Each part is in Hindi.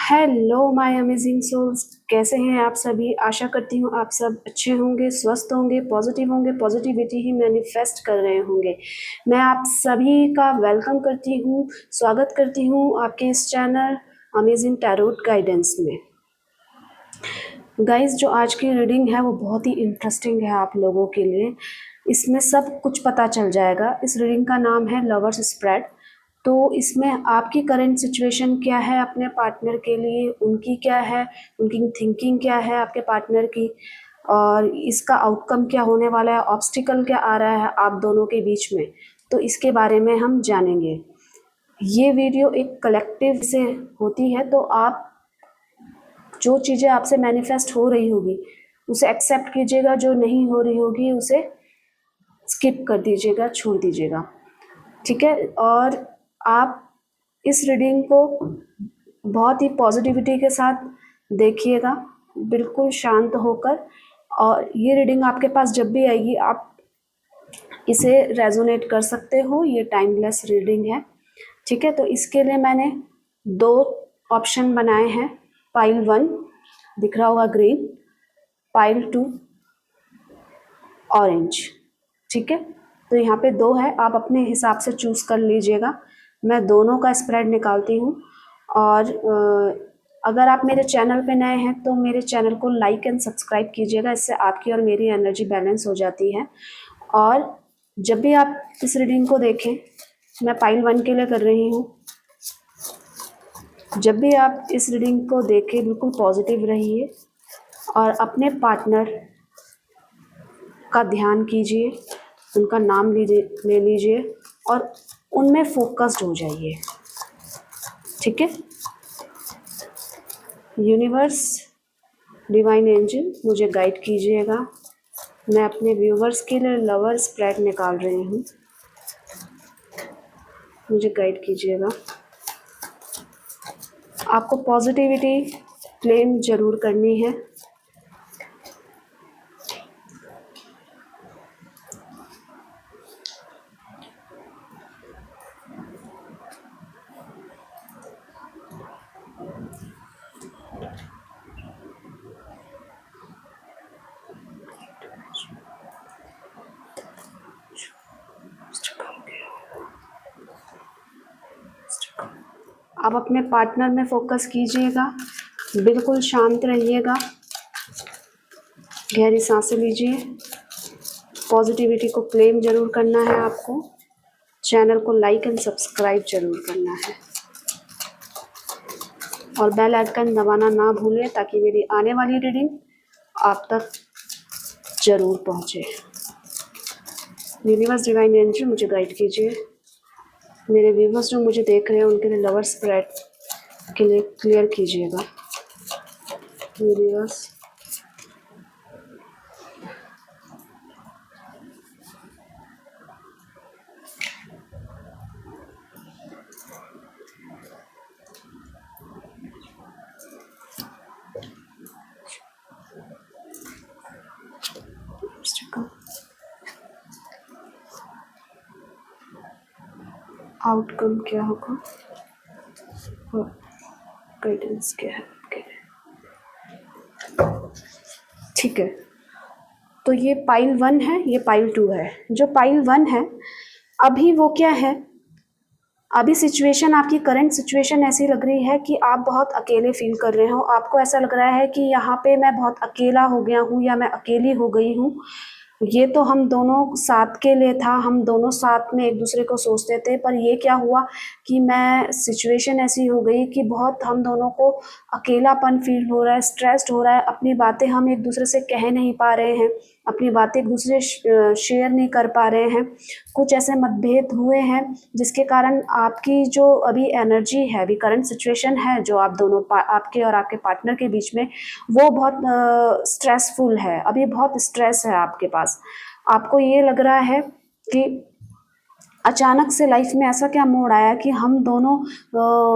हेलो माय अमेजिंग सोल्स, कैसे हैं आप सभी। आशा करती हूँ आप सब अच्छे होंगे, स्वस्थ होंगे, पॉजिटिव होंगे, पॉजिटिविटी ही मैनिफेस्ट कर रहे होंगे। मैं आप सभी का वेलकम करती हूँ, स्वागत करती हूँ आपके इस चैनल अमेजिंग टैरोट गाइडेंस में। गाइस, जो आज की रीडिंग है वो बहुत ही इंटरेस्टिंग है आप लोगों के लिए। इसमें सब कुछ पता चल जाएगा। इस रीडिंग का नाम है लवर्स स्प्रेड। तो इसमें आपकी करंट सिचुएशन क्या है अपने पार्टनर के लिए, उनकी क्या है, उनकी थिंकिंग क्या है आपके पार्टनर की, और इसका आउटकम क्या होने वाला है, ऑब्स्टिकल क्या आ रहा है आप दोनों के बीच में, तो इसके बारे में हम जानेंगे। ये वीडियो एक कलेक्टिव से होती है, तो आप जो चीज़ें आपसे मैनिफेस्ट हो रही होगी उसे एक्सेप्ट कीजिएगा, जो नहीं हो रही होगी उसे स्किप कर दीजिएगा, छोड़ दीजिएगा, ठीक है। और आप इस रीडिंग को बहुत ही पॉजिटिविटी के साथ देखिएगा, बिल्कुल शांत होकर। और ये रीडिंग आपके पास जब भी आएगी आप इसे रेजोनेट कर सकते हो, ये टाइमलेस रीडिंग है, ठीक है। तो इसके लिए मैंने 2 ऑप्शन बनाए हैं। पाइल 1 दिख रहा होगा ग्रीन, पाइल 2 ऑरेंज, ठीक है। तो यहाँ पे 2 है, आप अपने हिसाब से चूज कर लीजिएगा। मैं दोनों का स्प्रेड निकालती हूँ। और अगर आप मेरे चैनल पे नए हैं तो मेरे चैनल को लाइक एंड सब्सक्राइब कीजिएगा, इससे आपकी और मेरी एनर्जी बैलेंस हो जाती है। और जब भी आप इस रीडिंग को देखें, मैं पाइल 1 के लिए कर रही हूँ, जब भी आप इस रीडिंग को देखें बिल्कुल पॉजिटिव रहिए और अपने पार्टनर का ध्यान कीजिए, उनका नाम ले लीजिए और उनमें फोकस्ड हो जाइए, ठीक है। यूनिवर्स, डिवाइन एंजल मुझे गाइड कीजिएगा। मैं अपने व्यूवर्स के लिए लवर स्प्रेड निकाल रही हूँ, मुझे गाइड कीजिएगा। आपको पॉजिटिविटी क्लेम जरूर करनी है। आप अपने पार्टनर में फोकस कीजिएगा, बिल्कुल शांत रहिएगा, गहरी सांसें लीजिए। पॉजिटिविटी को क्लेम जरूर करना है आपको। चैनल को लाइक एंड सब्सक्राइब जरूर करना है और बेल आइकन दबाना ना भूलें ताकि मेरी आने वाली रीडिंग आप तक जरूर पहुंचे। यूनिवर्स, डिवाइन एनर्जी मुझे गाइड कीजिए। मेरे व्यूवर्स जो मुझे देख रहे हैं उनके लिए लवर स्प्रेड के लिए क्लियर कीजिएगा। यूनिवर्स, आउटकम क्या होगा और गाइडेंस क्या है आपके लिए, ठीक है। तो ये पाइल 1 है, ये पाइल 2 है। जो पाइल 1 है अभी वो क्या है, अभी सिचुएशन, आपकी करंट सिचुएशन ऐसी लग रही है कि आप बहुत अकेले फील कर रहे हो। आपको ऐसा लग रहा है कि यहाँ पे मैं बहुत अकेला हो गया हूँ या मैं अकेली हो गई हूँ। ये तो हम दोनों साथ के लिए था, हम दोनों साथ में एक दूसरे को सोचते थे, पर ये क्या हुआ कि मैं सिचुएशन ऐसी हो गई कि बहुत हम दोनों को अकेलापन फील हो रहा है, स्ट्रेस्ड हो रहा है। अपनी बातें हम एक दूसरे से कह नहीं पा रहे हैं, अपनी बातें एक दूसरे शेयर नहीं कर पा रहे हैं। कुछ ऐसे मतभेद हुए हैं जिसके कारण आपकी जो अभी एनर्जी है, अभी करंट सिचुएशन है जो आप दोनों आपके और आपके पार्टनर के बीच में, वो बहुत स्ट्रेसफुल है। अभी बहुत स्ट्रेस है आपके पास। आपको ये लग रहा है कि अचानक से लाइफ में ऐसा क्या मोड़ आया कि हम दोनों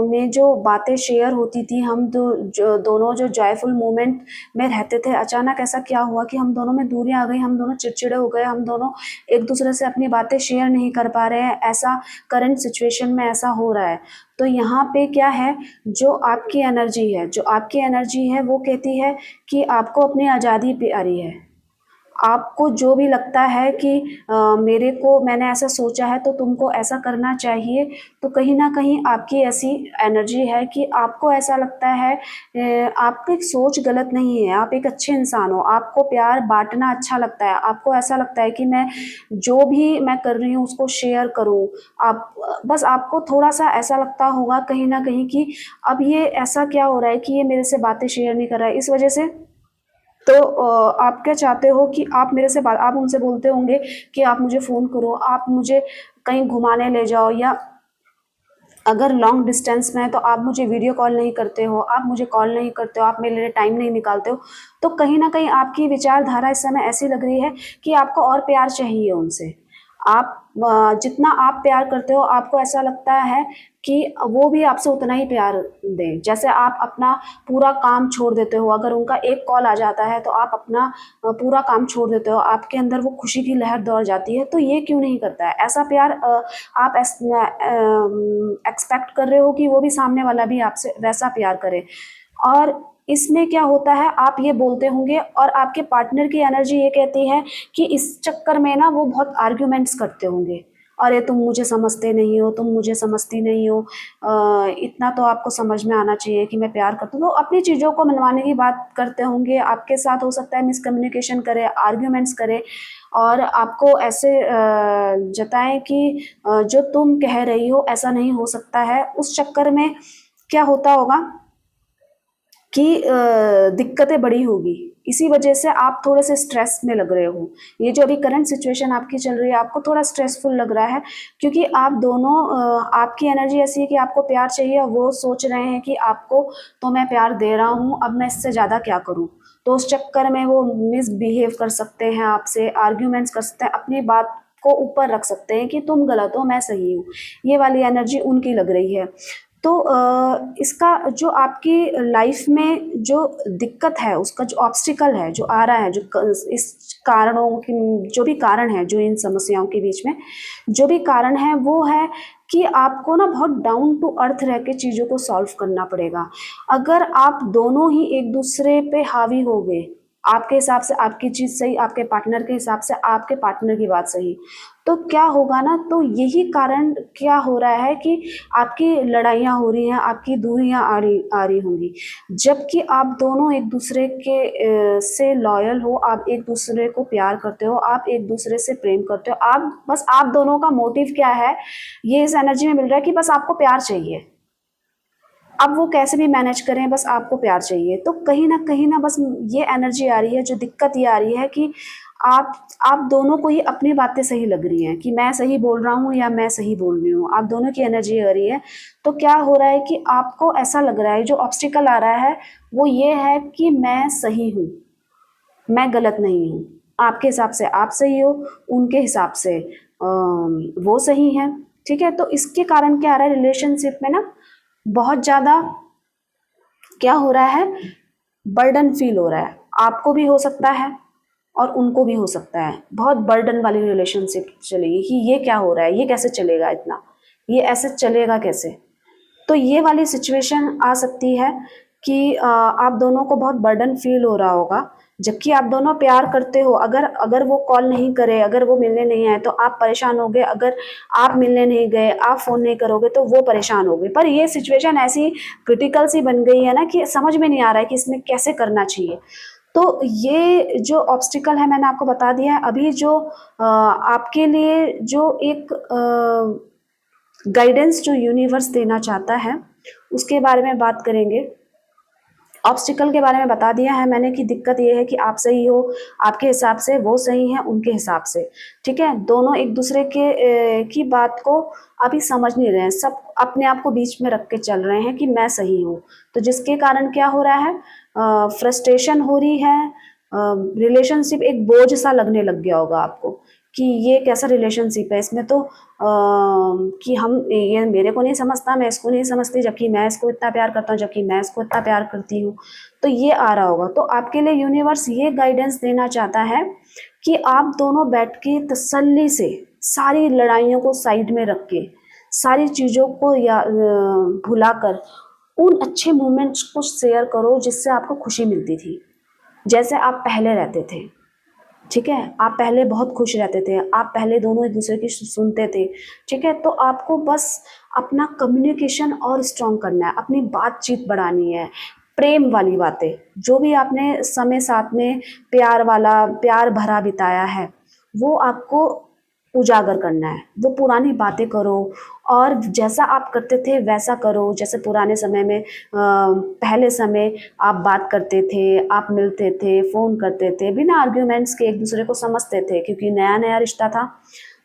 में जो बातें शेयर होती थी, हम दोनों जो जॉयफुल मोमेंट में रहते थे, अचानक ऐसा क्या हुआ कि हम दोनों में दूरियां आ गई, हम दोनों चिड़चिड़े हो गए, हम दोनों एक दूसरे से अपनी बातें शेयर नहीं कर पा रहे हैं। ऐसा करंट सिचुएशन में ऐसा हो रहा है। तो यहाँ पे क्या है, जो आपकी एनर्जी है वो कहती है कि आपको अपनी आज़ादी प्यारी है। आपको जो भी लगता है कि मैंने ऐसा सोचा है तो तुमको ऐसा करना चाहिए, तो कहीं ना कहीं आपकी ऐसी एनर्जी है कि आपको ऐसा लगता है, आपकी सोच गलत नहीं है, आप एक अच्छे इंसान हो, आपको प्यार बांटना अच्छा लगता है, आपको ऐसा लगता है कि मैं जो भी मैं कर रही हूँ उसको शेयर करूँ। आप बस आपको थोड़ा सा ऐसा लगता होगा कहीं ना कहीं कि अब ये ऐसा क्या हो रहा है कि ये मेरे से बातें शेयर नहीं कर रहा है, इस वजह से। तो आप क्या चाहते हो कि आप उनसे बोलते होंगे कि आप मुझे फ़ोन करो, आप मुझे कहीं घुमाने ले जाओ, या अगर लॉन्ग डिस्टेंस में है तो आप मुझे वीडियो कॉल नहीं करते हो, आप मुझे कॉल नहीं करते हो, आप मेरे लिए टाइम नहीं निकालते हो। तो कहीं ना कहीं आपकी विचारधारा इस समय ऐसी लग रही है कि आपको और प्यार चाहिए उनसे। आप जितना आप प्यार करते हो, आपको ऐसा लगता है कि वो भी आपसे उतना ही प्यार दें। जैसे आप अपना पूरा काम छोड़ देते हो, अगर उनका एक कॉल आ जाता है तो आप अपना पूरा काम छोड़ देते हो, आपके अंदर वो खुशी की लहर दौड़ जाती है। तो ये क्यों नहीं करता है ऐसा प्यार? आप एक्सपेक्ट कर रहे हो कि वो भी सामने वाला भी आपसे वैसा प्यार करे। और इसमें क्या होता है, आप ये बोलते होंगे और आपके पार्टनर की एनर्जी ये कहती है कि इस चक्कर में ना वो बहुत आर्ग्यूमेंट्स करते होंगे। अरे तुम मुझे समझते नहीं हो, तुम मुझे समझती नहीं हो, इतना तो आपको समझ में आना चाहिए कि मैं प्यार करता हूँ। तो अपनी चीज़ों को मनवाने की बात करते होंगे आपके साथ, हो सकता है मिसकम्युनिकेशन करे, आर्ग्यूमेंट्स करे, और आपको ऐसे जताएं कि जो तुम कह रही हो ऐसा नहीं हो सकता है। उस चक्कर में क्या होता होगा कि दिक्कतें बड़ी होगी। इसी वजह से आप थोड़े से स्ट्रेस में लग रहे हो। ये जो अभी करंट सिचुएशन आपकी चल रही है, आपको थोड़ा स्ट्रेसफुल लग रहा है, क्योंकि आप दोनों आपकी एनर्जी ऐसी है कि आपको प्यार चाहिए, और वो सोच रहे हैं कि आपको तो मैं प्यार दे रहा हूँ, अब मैं इससे ज़्यादा क्या करूँ। तो उस चक्कर में वो मिसबिहेव कर सकते हैं आपसे, आर्ग्यूमेंट्स कर सकते हैं, अपनी बात को ऊपर रख सकते हैं कि तुम गलत हो, मैं सही हूँ। ये वाली एनर्जी उनकी लग रही है। तो इसका जो आपकी लाइफ में जो दिक्कत है, उसका जो ऑब्स्टिकल है जो आ रहा है, इस कारणों की, जो भी कारण है, जो इन समस्याओं के बीच में जो भी कारण है, वो है कि आपको ना बहुत डाउन टू अर्थ रह के चीज़ों को सॉल्व करना पड़ेगा। अगर आप दोनों ही एक दूसरे पे हावी हो गए, आपके हिसाब से आपकी चीज़ सही, आपके पार्टनर के हिसाब से आपके पार्टनर की बात सही, तो क्या होगा ना, तो यही कारण क्या हो रहा है कि आपकी लड़ाइयाँ हो रही हैं, आपकी दूरियाँ आ रही होंगी। जबकि आप दोनों एक दूसरे के से लॉयल हो, आप एक दूसरे को प्यार करते हो, आप एक दूसरे से प्रेम करते हो, आप दोनों का मोटिव क्या है, ये इस एनर्जी में मिल रहा है कि बस आपको प्यार चाहिए। अब वो कैसे भी मैनेज करें, बस आपको प्यार चाहिए। तो कहीं ना बस ये एनर्जी आ रही है, जो दिक्कत ये आ रही है कि आप आप दोनों को ही अपनी बातें सही लग रही हैं कि मैं सही बोल रहा हूँ या मैं सही बोल रही हूँ, आप दोनों की एनर्जी आ रही है। तो क्या हो रहा है कि आपको ऐसा लग रहा है, जो ऑब्स्टिकल आ रहा है वो ये है कि मैं सही हूँ, मैं गलत नहीं हूँ। आपके हिसाब से आप सही हो, उनके हिसाब से वो सही है। ठीक है, तो इसके कारण क्या आ रहा है, रिलेशनशिप में ना बहुत ज़्यादा क्या हो रहा है, बर्डन फील हो रहा है। आपको भी हो सकता है और उनको भी हो सकता है। बहुत बर्डन वाली रिलेशनशिप चलेगी कि ये क्या हो रहा है, ये कैसे चलेगा, इतना ये ऐसे चलेगा कैसे। तो ये वाली सिचुएशन आ सकती है कि आप दोनों को बहुत बर्डन फील हो रहा होगा, जबकि आप दोनों प्यार करते हो। अगर अगर वो कॉल नहीं करे, अगर वो मिलने नहीं आए तो आप परेशान होगे, अगर आप मिलने नहीं गए, आप फ़ोन नहीं करोगे तो वो परेशान होगे। पर ये सिचुएशन ऐसी क्रिटिकल सी बन गई है ना कि समझ में नहीं आ रहा है कि इसमें कैसे करना चाहिए। तो ये जो ऑब्स्टिकल है मैंने आपको बता दिया है। अभी जो आपके लिए जो एक गाइडेंस जो यूनिवर्स देना चाहता है, उसके बारे में बात करेंगे। ऑब्स्टिकल के बारे में बता दिया है मैंने कि दिक्कत ये है कि आप सही हो आपके हिसाब से, वो सही है उनके हिसाब से। ठीक है, दोनों एक दूसरे के की बात को अभी समझ नहीं रहे हैं, सब अपने आप को बीच में रख के चल रहे हैं कि मैं सही हूँ। तो जिसके कारण क्या हो रहा है, फ्रस्ट्रेशन हो रही है, रिलेशनशिप एक बोझ सा लगने लग गया होगा आपको कि ये कैसा रिलेशनशिप है, इसमें तो कि हम ये मेरे को नहीं समझता, मैं इसको नहीं समझती, जबकि मैं इसको इतना प्यार करता हूँ, जबकि मैं इसको इतना प्यार करती हूँ। तो ये आ रहा होगा। तो आपके लिए यूनिवर्स ये गाइडेंस देना चाहता है कि आप दोनों बैठ के तसल्ली से सारी लड़ाइयों को साइड में रख के, सारी चीज़ों को या भुलाकर उन अच्छे मोमेंट्स को शेयर करो जिससे आपको खुशी मिलती थी। जैसे आप पहले रहते थे, ठीक है? आप पहले बहुत खुश रहते थे, आप पहले दोनों एक दूसरे की सुनते थे, ठीक है? तो आपको बस अपना कम्युनिकेशन और स्ट्रॉन्ग करना है, अपनी बातचीत बढ़ानी है, प्रेम वाली बातें, जो भी आपने समय साथ में प्यार वाला, प्यार भरा बिताया है, वो आपको उजागर करना है। वो पुरानी बातें करो और जैसा आप करते थे वैसा करो, जैसे पुराने समय में पहले समय आप बात करते थे, आप मिलते थे, फ़ोन करते थे, बिना आर्ग्यूमेंट्स के एक दूसरे को समझते थे, क्योंकि नया-नया रिश्ता था।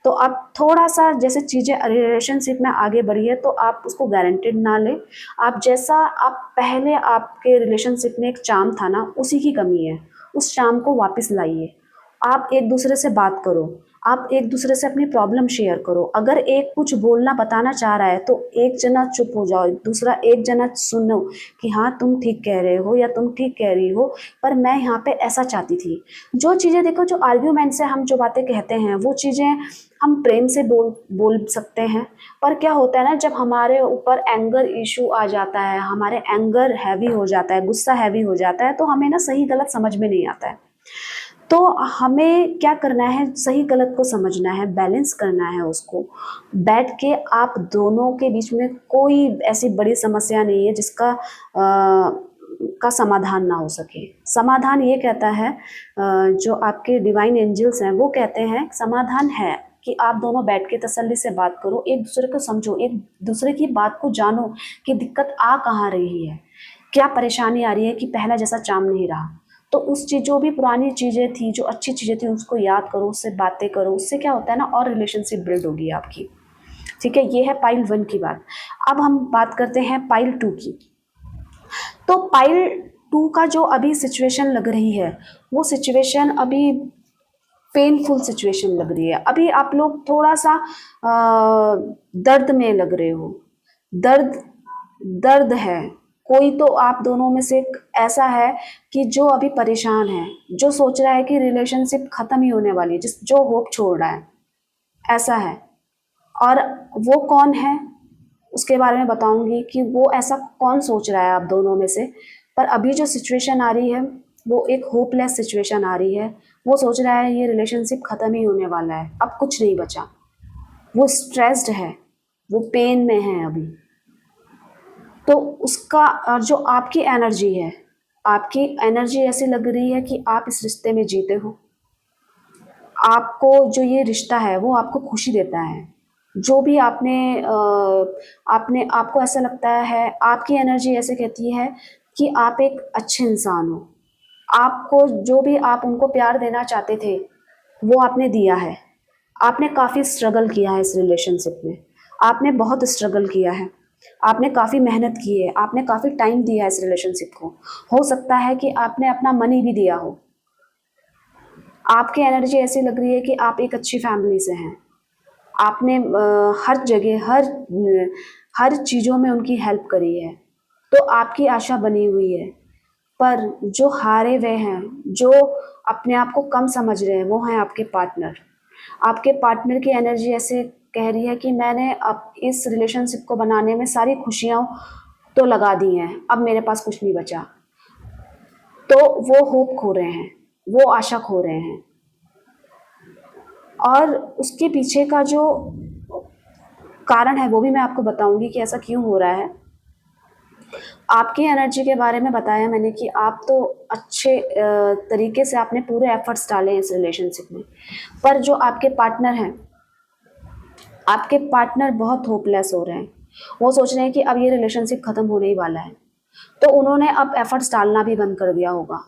तो आप थोड़ा-सा जैसे चीज़ें रिलेशनशिप में आगे बढ़ी है तो आप उसको गारंटेड ना लें। आप जैसा आप पहले आपके रिलेशनशिप में एक चार्म था ना, उसी की कमी है। उस चार्म को वापस लाइए। आप एक दूसरे से बात करो, आप एक दूसरे से अपनी प्रॉब्लम शेयर करो। अगर एक कुछ बोलना बताना चाह रहा है तो एक जना चुप हो जाओ, दूसरा एक जना सुनो कि हाँ तुम ठीक कह रहे हो या तुम ठीक कह रही हो, पर मैं यहाँ पे ऐसा चाहती थी। जो चीज़ें देखो, जो आर्ग्यूमेंट से हम जो बातें कहते हैं वो चीज़ें हम प्रेम से बोल बोल सकते हैं। पर क्या होता है ना, जब हमारे ऊपर एंगर इशू आ जाता है, हमारे एंगर हैवी हो जाता है, गुस्सा हैवी हो जाता है, तो हमें ना सही गलत समझ में नहीं आता है। तो हमें क्या करना है, सही गलत को समझना है, बैलेंस करना है उसको। बैठ के आप दोनों के बीच में कोई ऐसी बड़ी समस्या नहीं है जिसका का समाधान ना हो सके। समाधान ये कहता है, जो आपके डिवाइन एंजल्स हैं वो कहते हैं समाधान है कि आप दोनों बैठ के तसल्ली से बात करो, एक दूसरे को समझो, एक दूसरे की बात को जानो कि दिक्कत आ कहाँ रही है, क्या परेशानी आ रही है कि पहला जैसा चाम नहीं रहा। तो उस चीज़, जो भी पुरानी चीज़ें थी, जो अच्छी चीज़ें थी, उसको याद करो, उससे बातें करो। उससे क्या होता है ना, और रिलेशनशिप बिल्ड होगी आपकी। ठीक है, ये है पाइल 1 की बात। अब हम बात करते हैं पाइल 2 की। तो पाइल 2 का जो अभी सिचुएशन लग रही है, वो सिचुएशन अभी पेनफुल सिचुएशन लग रही है। अभी आप लोग थोड़ा-सा दर्द में लग रहे हो। दर्द दर्द है। कोई तो आप दोनों में से एक ऐसा है कि जो अभी परेशान है, जो सोच रहा है कि रिलेशनशिप खत्म ही होने वाली है, जो होप छोड़ रहा है, ऐसा है। और वो कौन है, उसके बारे में बताऊंगी कि वो ऐसा कौन सोच रहा है आप दोनों में से। पर अभी जो सिचुएशन आ रही है, वो एक होपलेस सिचुएशन आ रही है। वो सोच रहा है ये रिलेशनशिप ख़त्म ही होने वाला है, अब कुछ नहीं बचा। वो स्ट्रेस्ड है, वो पेन में है अभी। तो उसका, और जो आपकी एनर्जी है, आपकी एनर्जी ऐसी लग रही है कि आप इस रिश्ते में जीते हो। आपको जो ये रिश्ता है वो आपको खुशी देता है। जो भी आपने आपको ऐसा लगता है, आपकी एनर्जी ऐसे कहती है कि आप एक अच्छे इंसान हो। आपको जो भी आप उनको प्यार देना चाहते थे, वो आपने दिया है। आपने काफ़ी स्ट्रगल किया है इस रिलेशनशिप में। आपने बहुत स्ट्रगल किया है। आपने काफ़ी मेहनत की है, आपने काफ़ी टाइम दिया है इस रिलेशनशिप को। हो सकता है कि आपने अपना मनी भी दिया हो। आपकी एनर्जी ऐसी लग रही है कि आप एक अच्छी फैमिली से हैं। आपने हर जगह, हर चीज़ों में उनकी हेल्प करी है, तो आपकी आशा बनी हुई है। पर जो हारे हुए हैं, जो अपने आप को कम समझ रहे हैं, वो हैं आपके पार्टनर। आपके पार्टनर की एनर्जी ऐसे कह रही है कि मैंने अब इस रिलेशनशिप को बनाने में सारी खुशियाँ तो लगा दी हैं, अब मेरे पास कुछ नहीं बचा। तो वो होप खो रहे हैं, वो आशा खो रहे हैं। और उसके पीछे का जो कारण है वो भी मैं आपको बताऊंगी कि ऐसा क्यों हो रहा है। आपकी एनर्जी के बारे में बताया मैंने कि आप तो अच्छे तरीके से आपने पूरे एफर्ट्स डाले हैं इस रिलेशनशिप में। पर जो आपके पार्टनर हैं, आपके पार्टनर बहुत होपलेस हो रहे हैं। वो सोच रहे हैं कि अब ये रिलेशनशिप ख़त्म होने ही वाला है, तो उन्होंने अब एफर्ट्स डालना भी बंद कर दिया होगा।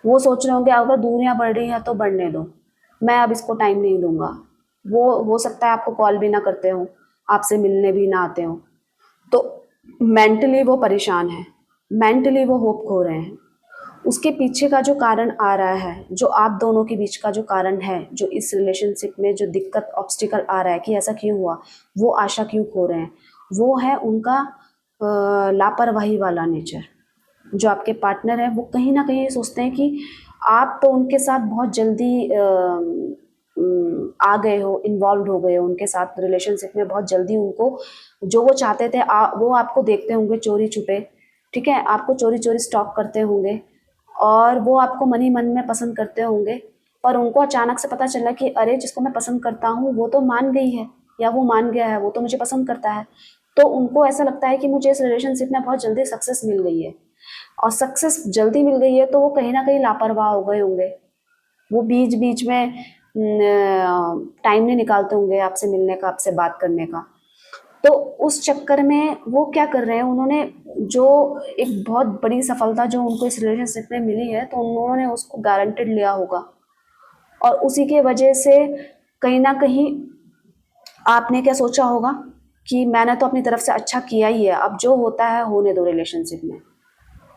वो सोच रहे होंगे अगर दूरियां बढ़ रही हैं तो बढ़ने दो, मैं अब इसको टाइम नहीं दूंगा। वो हो सकता है आपको कॉल भी ना करते हो, आपसे मिलने भी ना आते हो। तो मेंटली वो परेशान है, मेंटली वो होप खो रहे हैं। उसके पीछे का जो कारण आ रहा है, जो आप दोनों के बीच का जो कारण है, जो इस रिलेशनशिप में जो दिक्कत ऑब्स्टिकल आ रहा है कि ऐसा क्यों हुआ, वो आशा क्यों खो रहे हैं, वो है उनका लापरवाही वाला नेचर। जो आपके पार्टनर है वो कहीं ना कहीं ये सोचते हैं कि आप तो उनके साथ बहुत जल्दी आ गए हो, इन्वॉल्व हो गए हो उनके साथ रिलेशनशिप में बहुत जल्दी। उनको जो वो चाहते थे वो आपको देखते होंगे चोरी छुपे, ठीक है, आपको चोरी चोरी स्टॉक करते होंगे, और वो आपको मन ही मन में पसंद करते होंगे। पर उनको अचानक से पता चला कि अरे जिसको मैं पसंद करता हूँ वो तो मान गई है, या वो मान गया है, वो तो मुझे पसंद करता है। तो उनको ऐसा लगता है कि मुझे इस रिलेशनशिप में बहुत जल्दी सक्सेस मिल गई है, और सक्सेस जल्दी मिल गई है तो वो कहीं ना कहीं लापरवाह हो गए होंगे। वो बीच बीच में टाइम नहीं निकालते होंगे आपसे मिलने का, आपसे बात करने का। तो उस चक्कर में वो क्या कर रहे हैं, उन्होंने जो एक बहुत बड़ी सफलता जो उनको इस रिलेशनशिप में मिली है, तो उन्होंने उसको गारंटेड लिया होगा, और उसी के वजह से कहीं ना कहीं आपने क्या सोचा होगा कि मैंने तो अपनी तरफ से अच्छा किया ही है, अब जो होता है होने दो रिलेशनशिप में,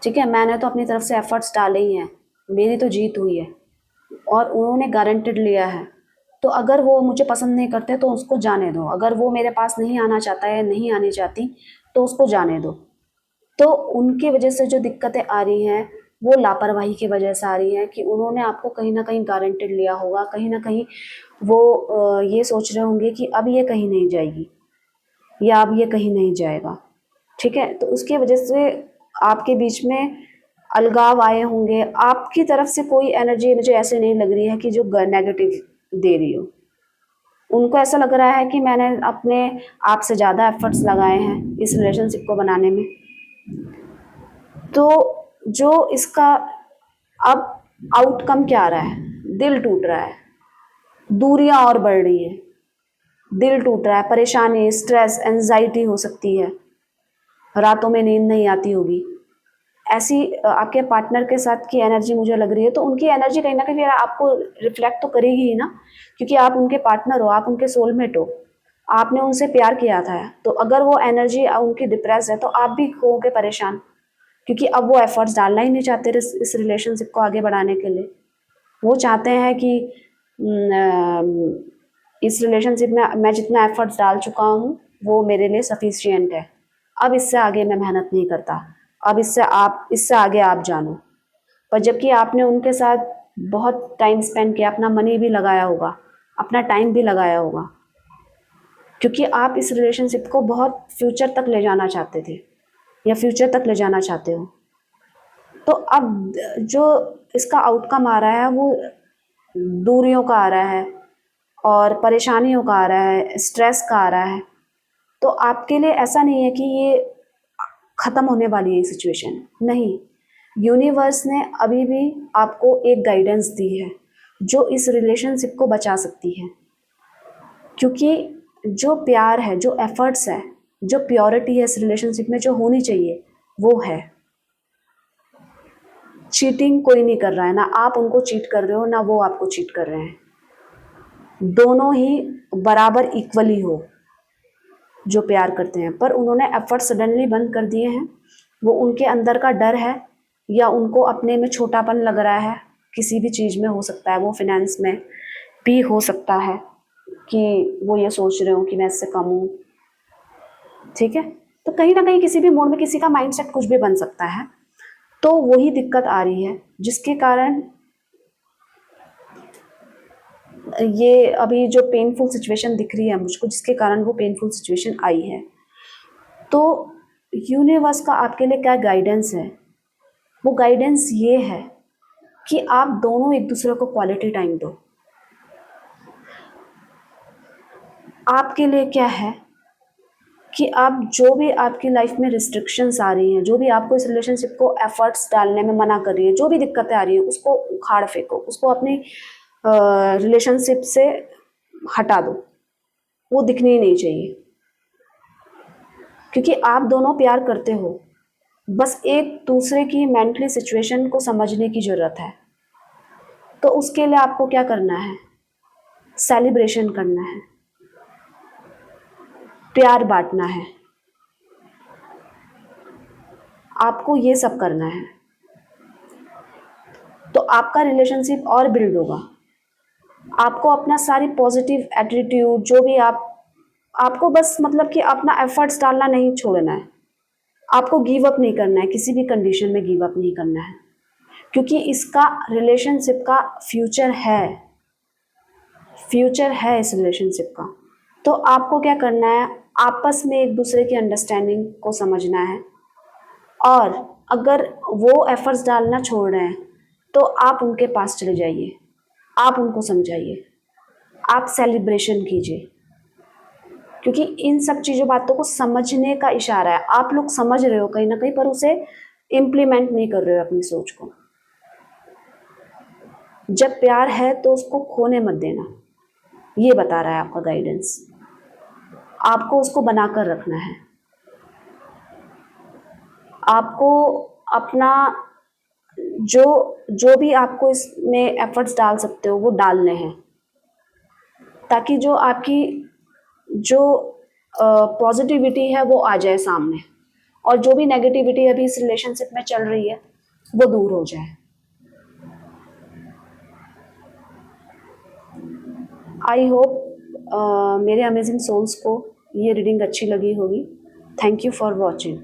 ठीक है, मैंने तो अपनी तरफ से एफर्ट्स डाले ही हैं, मेरी तो जीत हुई है, और उन्होंने गारंटेड लिया है। तो अगर वो मुझे पसंद नहीं करते तो उसको जाने दो, अगर वो मेरे पास नहीं आना चाहता है, नहीं आनी चाहती, तो उसको जाने दो। तो उनकी वजह से जो दिक्कतें आ रही हैं वो लापरवाही की वजह से आ रही हैं कि उन्होंने आपको कहीं ना कहीं गारंटेड लिया होगा, कहीं ना कहीं वो ये सोच रहे होंगे कि अब ये कहीं नहीं जाएगी, या अब ये कहीं नहीं जाएगा, ठीक है। तो उसकी वजह से आपके बीच में अलगाव आए होंगे। आपकी तरफ से कोई एनर्जी मुझे ऐसे नहीं लग रही है कि जो नेगेटिव दे रही हो। उनको ऐसा लग रहा है कि मैंने अपने आप से ज़्यादा एफर्ट्स लगाए हैं इस रिलेशनशिप को बनाने में। तो जो इसका अब आउटकम क्या आ रहा है, दिल टूट रहा है, दूरियां और बढ़ रही है, दिल टूट रहा है, परेशानी, स्ट्रेस, एंजाइटी हो सकती है, रातों में नींद नहीं आती होगी। ऐसी आपके पार्टनर के साथ की एनर्जी मुझे लग रही है। तो उनकी एनर्जी कहीं ना कहीं आपको रिफ्लेक्ट तो करेगी ही ना, क्योंकि आप उनके पार्टनर हो, आप उनके सोलमेट हो, आपने उनसे प्यार किया था। तो अगर वो एनर्जी उनकी डिप्रेस है तो आप भी होगे परेशान, क्योंकि अब वो एफर्ट्स डालना ही नहीं चाहते इस रिलेशनशिप को आगे बढ़ाने के लिए। वो चाहते हैं कि इस रिलेशनशिप में मैं जितना एफर्ट्स डाल चुका हूँ वो मेरे लिए सफिशियंट है, अब इससे आगे मैं मेहनत नहीं करता, अब इससे आगे आप जानो। पर जबकि आपने उनके साथ बहुत टाइम स्पेंड किया, अपना मनी भी लगाया होगा, अपना टाइम भी लगाया होगा, क्योंकि आप इस रिलेशनशिप को बहुत फ्यूचर तक ले जाना चाहते थे, या फ्यूचर तक ले जाना चाहते हो। तो अब जो इसका आउटकम आ रहा है वो दूरियों का आ रहा है, और परेशानियों का आ रहा है, स्ट्रेस का आ रहा है। तो आपके लिए ऐसा नहीं है कि ये ख़त्म होने वाली है ये सिचुएशन, नहीं। यूनिवर्स ने अभी भी आपको एक गाइडेंस दी है जो इस रिलेशनशिप को बचा सकती है, क्योंकि जो प्यार है, जो एफर्ट्स है, जो प्योरिटी है इस रिलेशनशिप में जो होनी चाहिए वो है। चीटिंग कोई नहीं कर रहा है, ना आप उनको चीट कर रहे हो ना वो आपको चीट कर रहे हैं, दोनों ही बराबर इक्वली हो जो प्यार करते हैं। पर उन्होंने एफर्ट सडनली बंद कर दिए हैं, वो उनके अंदर का डर है, या उनको अपने में छोटापन लग रहा है, किसी भी चीज़ में हो सकता है, वो फिनेंस में भी हो सकता है कि वो ये सोच रहे हो कि मैं इससे कम हूँ, ठीक है। तो कहीं ना कहीं किसी भी मोड में किसी का माइंडसेट कुछ भी बन सकता है। तो वही दिक्कत आ रही है जिसके कारण ये अभी जो पेनफुल सिचुएशन दिख रही है मुझको, जिसके कारण वो पेनफुल सिचुएशन आई है। तो यूनिवर्स का आपके लिए क्या गाइडेंस है, वो गाइडेंस ये है कि आप दोनों एक दूसरे को क्वालिटी टाइम दो। आपके लिए क्या है कि आप जो भी आपकी लाइफ में रिस्ट्रिक्शंस आ रही हैं, जो भी आपको इस रिलेशनशिप को एफर्ट्स डालने में मना कर रही है, जो भी दिक्कतें आ रही हैं, उसको उखाड़ फेंको, उसको अपनी रिलेशनशिप से हटा दो, वो दिखनी ही नहीं चाहिए। क्योंकि आप दोनों प्यार करते हो, बस एक दूसरे की मेंटली सिचुएशन को समझने की ज़रूरत है। तो उसके लिए आपको क्या करना है, सेलिब्रेशन करना है, प्यार बांटना है, आपको ये सब करना है। आपका रिलेशनशिप और बिल्ड होगा। आपको अपना सारी पॉजिटिव एटीट्यूड जो भी आपको बस मतलब कि अपना एफर्ट्स डालना नहीं छोड़ना है। आपको गिव अप नहीं करना है, किसी भी कंडीशन में गिव अप नहीं करना है, क्योंकि इसका रिलेशनशिप का फ्यूचर है इस रिलेशनशिप का। तो आपको क्या करना है, आपस में एक दूसरे की अंडरस्टैंडिंग को समझना है, और अगर वो एफर्ट्स डालना छोड़ रहे हैं तो आप उनके पास चले जाइए, आप उनको समझाइए, आप सेलिब्रेशन कीजिए, क्योंकि इन सब चीज़ों बातों को समझने का इशारा है। आप लोग समझ रहे हो कहीं ना कहीं, पर उसे इम्प्लीमेंट नहीं कर रहे हो अपनी सोच को। जब प्यार है तो उसको खोने मत देना, ये बता रहा है आपका गाइडेंस। आपको उसको बनाकर रखना है, आपको अपना जो जो भी आपको इसमें एफर्ट्स डाल सकते हो वो डालने हैं, ताकि जो आपकी जो पॉजिटिविटी है वो आ जाए सामने, और जो भी नेगेटिविटी अभी इस रिलेशनशिप में चल रही है वो दूर हो जाए। आई होप मेरे अमेजिंग सोल्स को ये रीडिंग अच्छी लगी होगी। Thank you for watching.